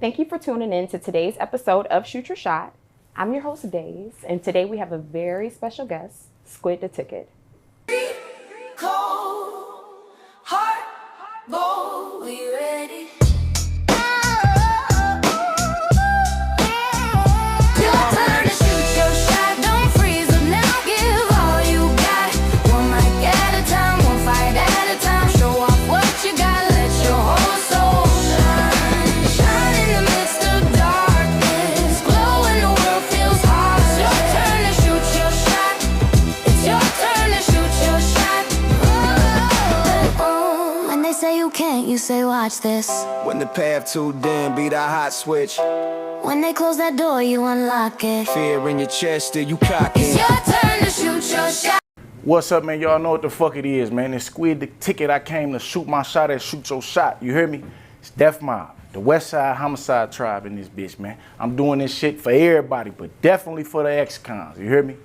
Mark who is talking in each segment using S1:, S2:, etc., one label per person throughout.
S1: Thank you for tuning in to today's episode of Shoot Your Shot. I'm your host, Days, and today we have a very special guest, Squid Da Ticket.
S2: Cold heart, boy, we ready? Your turn to shoot your shot. Don't freeze up now. Give all you got. One mic at a time, one fight at a time. Show off what you got. Let your whole soul shine. Shine in the midst of darkness. Glow when the world feels hard. It's your turn to shoot your shot. It's your turn to shoot your shot. When they say you can't, you say watch this.
S3: When the path too dim, be the hot switch.
S2: When they close that door, you unlock it.
S3: Fear in your chest, still you cock
S2: It's
S3: it.
S2: your turn to shoot your shot.
S4: What's up, man? Y'all know what the fuck it is, man. It's Squid Da Ticket. I came to shoot my shot at Shoot Your Shot. You hear me? It's Def Mob, the West Side Homicide Tribe in this bitch, man. I'm doing this shit for everybody, but definitely for the ex-cons. You hear me?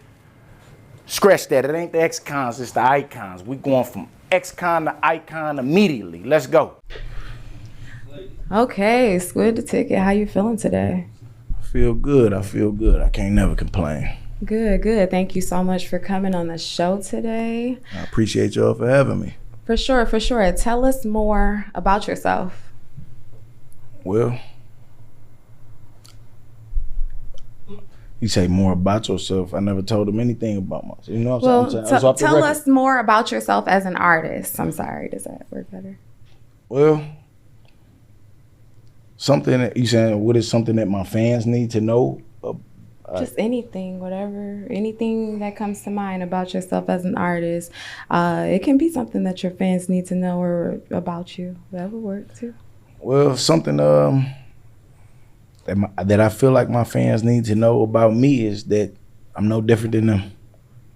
S4: Scratch that. It ain't the ex-cons, it's the icons. We going from ex-con to icon immediately. Let's go.
S1: Okay, Squid Da Ticket, how you feeling today?
S4: I feel good. I can't never complain.
S1: Good. Thank you so much for coming on the show today.
S4: I appreciate y'all for having me.
S1: For sure. Tell us more about yourself.
S4: Well, you say more about yourself. I never told them anything about myself. You know what I'm saying? I was off the
S1: Tell
S4: record.
S1: us more about yourself as an artist. I'm sorry, does that work better?
S4: Well, something that you saying, what is something that my fans need to know?
S1: Just anything, whatever, anything that comes to mind about yourself as an artist. It can be something that your fans need to know or about you. That would work too.
S4: Well, something that I feel like my fans need to know about me is that I'm no different than them.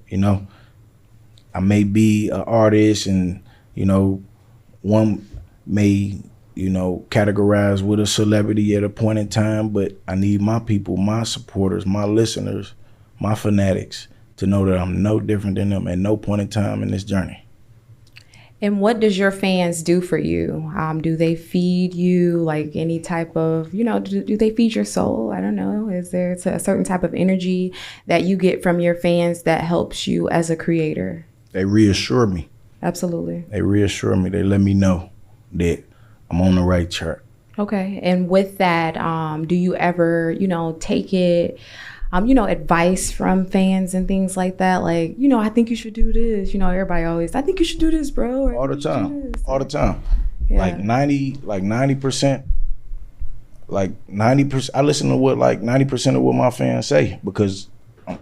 S4: You know, I may be an artist and, you know, one may, you know, categorized with a celebrity at a point in time, but I need my people, my supporters, my listeners, my fanatics to know that I'm no different than them at no point in time in this journey.
S1: And what does your fans do for you? Do they feed you like any type of, you know, do they feed your soul? I don't know. Is there a certain type of energy that you get from your fans that helps you as a creator?
S4: They reassure me.
S1: Absolutely.
S4: They reassure me. They let me know that I'm on the right track.
S1: Okay. And with that, do you ever, you know, take it, you know, advice from fans and things like that? Like, you know, I think you should do this. You know, everybody always, I think you should do this, bro. Or,
S4: All the time. All the time.
S1: Yeah.
S4: Like 90%. I listen to what like 90% of what my fans say because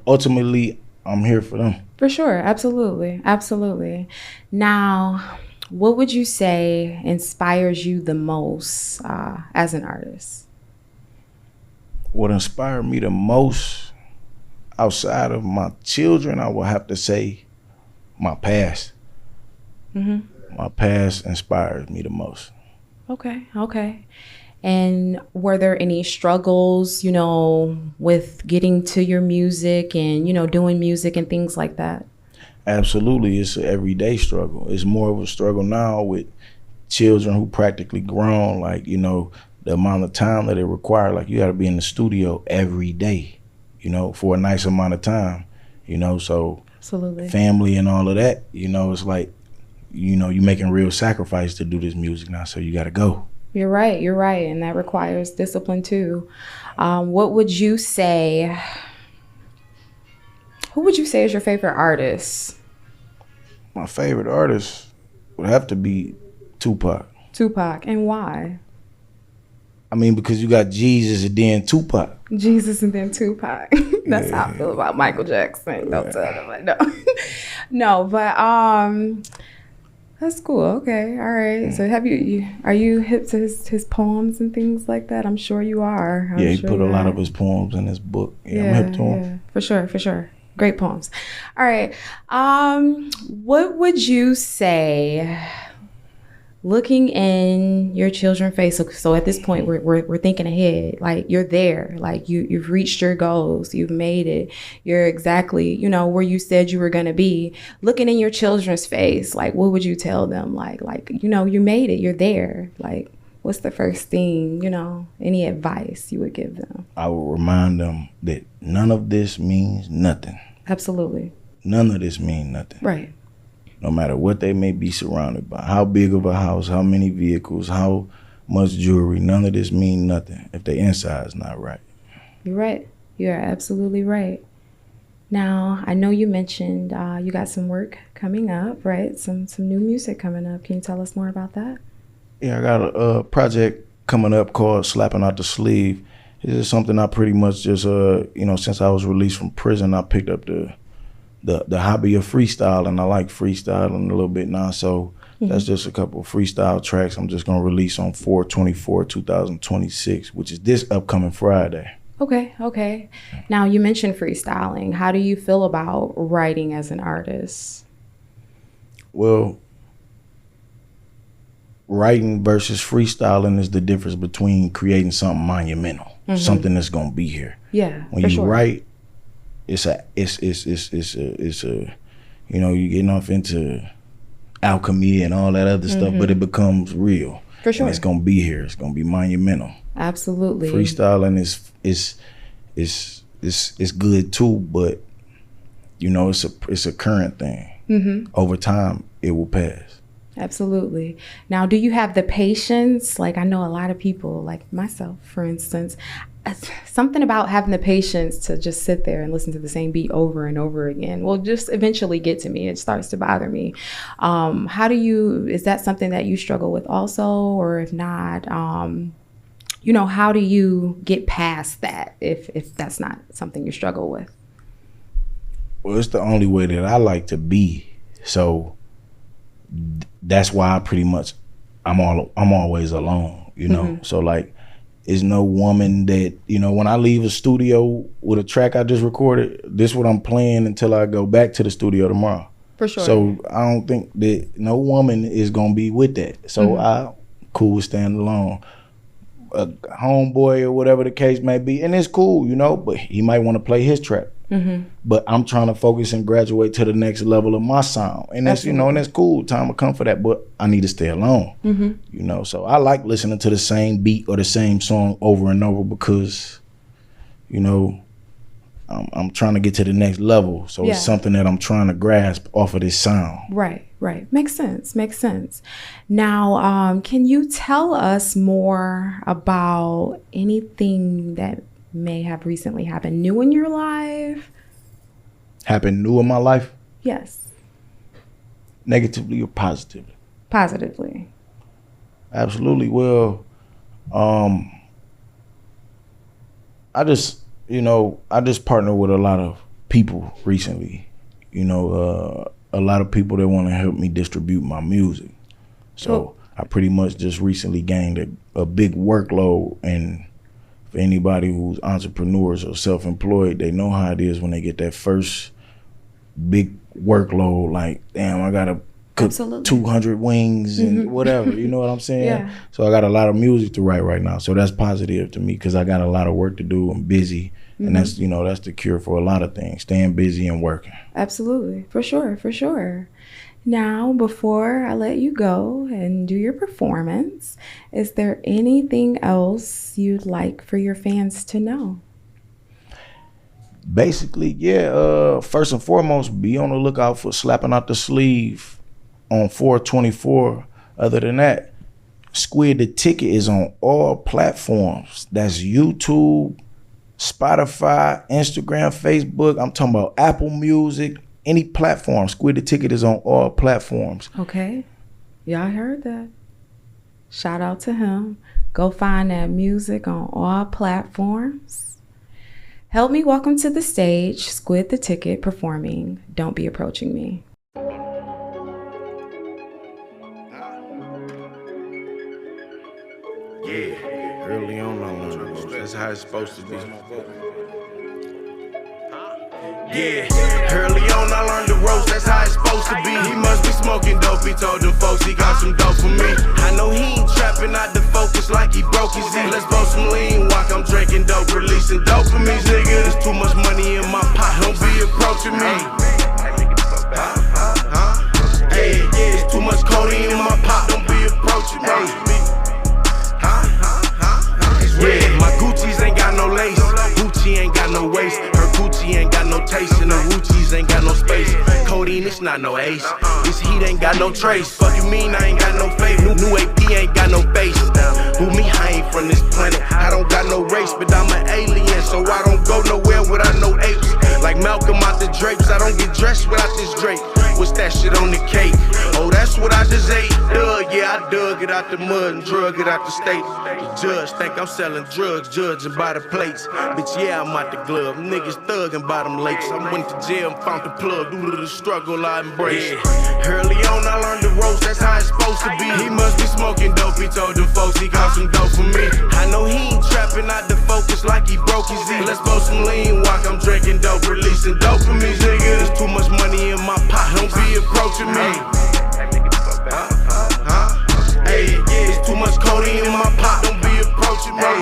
S4: ultimately I'm here for them.
S1: For sure. Absolutely. Now, what would you say inspires you the most as an artist?
S4: What inspired me the most outside of my children, I would have to say my past. Mm-hmm. My past inspires me the most.
S1: Okay. And were there any struggles, you know, with getting to your music and, you know, doing music and things like that?
S4: Absolutely, it's an everyday struggle. It's more of a struggle now with children who practically grown, like, you know, the amount of time that it requires, like you gotta be in the studio every day, you know, for a nice amount of time, you know, so
S1: Absolutely.
S4: Family and all of that, you know, it's like, you know, you're making real sacrifice to do this music now, so you gotta go.
S1: You're right, and that requires discipline too. What would you say, who would you say is your favorite artist?
S4: My favorite artist would have to be Tupac.
S1: And why?
S4: I mean, because you got Jesus and then Tupac.
S1: Jesus and then Tupac. That's how I feel about Michael Jackson. Don't tell them I know. No, but that's cool. Okay, all right. So are you hip to his poems and things like that? I'm sure you are.
S4: Yeah, he put a lot of his poems in his book. Yeah, I'm hip to him.
S1: Yeah, for sure. Great poems. All right. What would you say, looking in your children's face? So at this point, we're thinking ahead. Like, you're there. Like, you've reached your goals. You've made it. You're exactly, you know, where you said you were going to be. Looking in your children's face, like, what would you tell them? Like, you know, you made it. You're there. Like, what's the first thing, any advice you would give them?
S4: I will remind them that none of this means nothing.
S1: Absolutely.
S4: None of this means nothing.
S1: Right.
S4: No matter what they may be surrounded by, how big of a house, how many vehicles, how much jewelry, none of this means nothing if their inside is not right.
S1: You're right. You are absolutely right. Now, I know you mentioned you got some work coming up, right? Some new music coming up. Can you tell us more about that?
S4: Yeah, I got a project coming up called Slapping Out the Sleeve. This is something I pretty much just, since I was released from prison, I picked up the hobby of freestyling. I like freestyling a little bit now, so that's just a couple of freestyle tracks I'm just going to release on 4/24/2026, which is this upcoming Friday.
S1: Okay. Now, you mentioned freestyling. How do you feel about writing as an artist?
S4: Well, writing versus freestyling is the difference between creating something monumental, something that's going to be here.
S1: Yeah,
S4: when you write, it's a you're getting off into alchemy and all that other stuff, but it becomes real.
S1: For sure.
S4: And it's gonna be here. It's gonna be monumental.
S1: Absolutely.
S4: Freestyling is good too, but it's a current thing. Over time it will pass.
S1: Absolutely. Now, do you have the patience? Like, I know a lot of people, like myself, for instance, something about having the patience to just sit there and listen to the same beat over and over again will just eventually get to me. It starts to bother me. Is that something that you struggle with also? Or if not, how do you get past that if that's not something you struggle with?
S4: Well, it's the only way that I like to be. So that's why I'm always alone, So like, is no woman that, when I leave a studio with a track I just recorded, this is what I'm playing until I go back to the studio tomorrow.
S1: For sure.
S4: So I don't think that no woman is going to be with that. So I cool stand alone. A homeboy or whatever the case may be, and it's cool, but he might want to play his track. But I'm trying to focus and graduate to the next level of my sound, and that's and that's cool. Time will come for that, but I need to stay alone. So I like listening to the same beat or the same song over and over because I'm trying to get to the next level. So it's something that I'm trying to grasp off of this sound.
S1: Right. Makes sense. Now, can you tell us more about anything that may have recently happened new in your life?
S4: Happened new in my life?
S1: Yes.
S4: Negatively or positively?
S1: Positively.
S4: Absolutely. Well, I just partnered with a lot of people recently. A lot of people that want to help me distribute my music. So I pretty much just recently gained a big workload, and for anybody who's entrepreneurs or self-employed, they know how it is when they get that first big workload, like, damn, I gotta cook 200 wings and whatever, you know what I'm saying?
S1: Yeah.
S4: So I got a lot of music to write right now. So that's positive to me because I got a lot of work to do. I'm busy. And that's the cure for a lot of things, staying busy and working. Absolutely.
S1: For sure. Now, before I let you go and do your performance, is there anything else you'd like for your fans to know?
S4: Basically, first and foremost, be on the lookout for Slapping Out the Sleeve on 4/24. Other than that, Squid Da Ticket is on all platforms. That's YouTube, Spotify, Instagram, Facebook. I'm talking about Apple Music, any platform. Squid Da Ticket is on all platforms.
S1: Okay. Y'all heard that. Shout out to him. Go find that music on all platforms. Help me welcome to the stage Squid Da Ticket performing Don't Be Approaching Me.
S4: Yeah, early on I learned that's how it's supposed to be.
S5: Yeah, early on I learned the ropes, that's how it's supposed to be. He must be smoking dope, he told them folks he got some dope for me. I know he ain't trapping out the focus like he broke his Z. Let's blow some lean, walk, I'm drinking dope, releasing dopamine, nigga. There's too much money in my pot, don't be approaching me. Yeah, there's too much codeine in my pot, don't be approaching me. Yeah, my Gucci's ain't got no lace. Gucci ain't got no waist. Her Gucci ain't got no taste. And the Gucci's ain't got no space. Codeine, it's not no ace. This heat ain't got no trace. Fuck you mean I ain't got no faith. New AP ain't got no face. Who me? I ain't from this planet. I don't got no race, but I'm an alien, so I don't go nowhere without no apes. Like Malcolm out the drapes, I don't get dressed without this drape. What's that shit on the cake? Oh, that's what I just ate. Yeah, I dug it out the mud and drug it out the state. The judge think I'm selling drugs, judging by the plates. Bitch, yeah, I'm out the glove. Niggas thugging by them lakes. I went to jail and found the plug due to the struggle I embraced. Yeah. Early on, I learned the ropes, that's how it's supposed to be. He must be smoking dope, he told them folks he got some dope for me. I know he ain't trapping out the focus like he broke his Z. Let's smoke some lean walk, I'm drinking dope, releasing dope for me, nigga. There's too much money in my pot, don't be approaching me. Hey, it's too much codeine in my pot, don't be approaching me.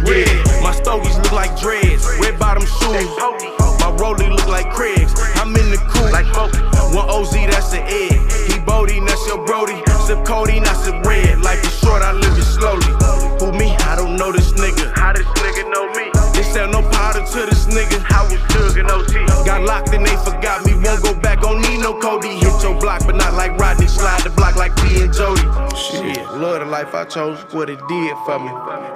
S5: Yeah, my stogies look like dreads, red bottom shoes. My rollie look like Craig's. I'm in the coupe, like one OZ, that's an egg. He Bodie, that's your Brody. Sip codeine, I sip red. Life is short, I live it slowly. Who me? I don't know this nigga. How this nigga know me? They sell no powder to this nigga. I was thuggin' OT. Got locked and they forgot me. Won't go back, don't need no Cody. Hit your block, but not like Rodney. Slide the block like P and Jody. Shit, love the life I chose, what it did for me.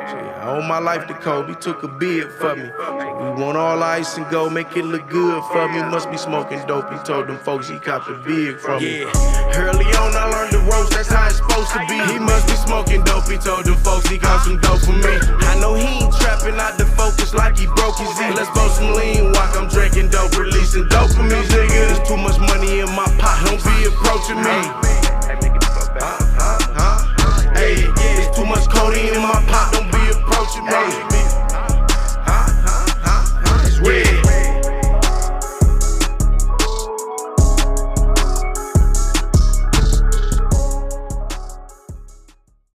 S5: Shit, I owe my life to Kobe, took a bid for me. We want all ice and gold, make it look good for me. Must be smoking dope, he told them folks he copped a big from me. Yeah, early on I learned the ropes, that's how it's supposed to be. He must be smoking dope, he told them folks he got some dope for me. I know he ain't trapping out the focus like he broke his Z. Let's smoke some lean walk, I'm drinking dope, releasing dope for me, nigga. There's too much money in my pot, don't be approaching me. Hey, it's too much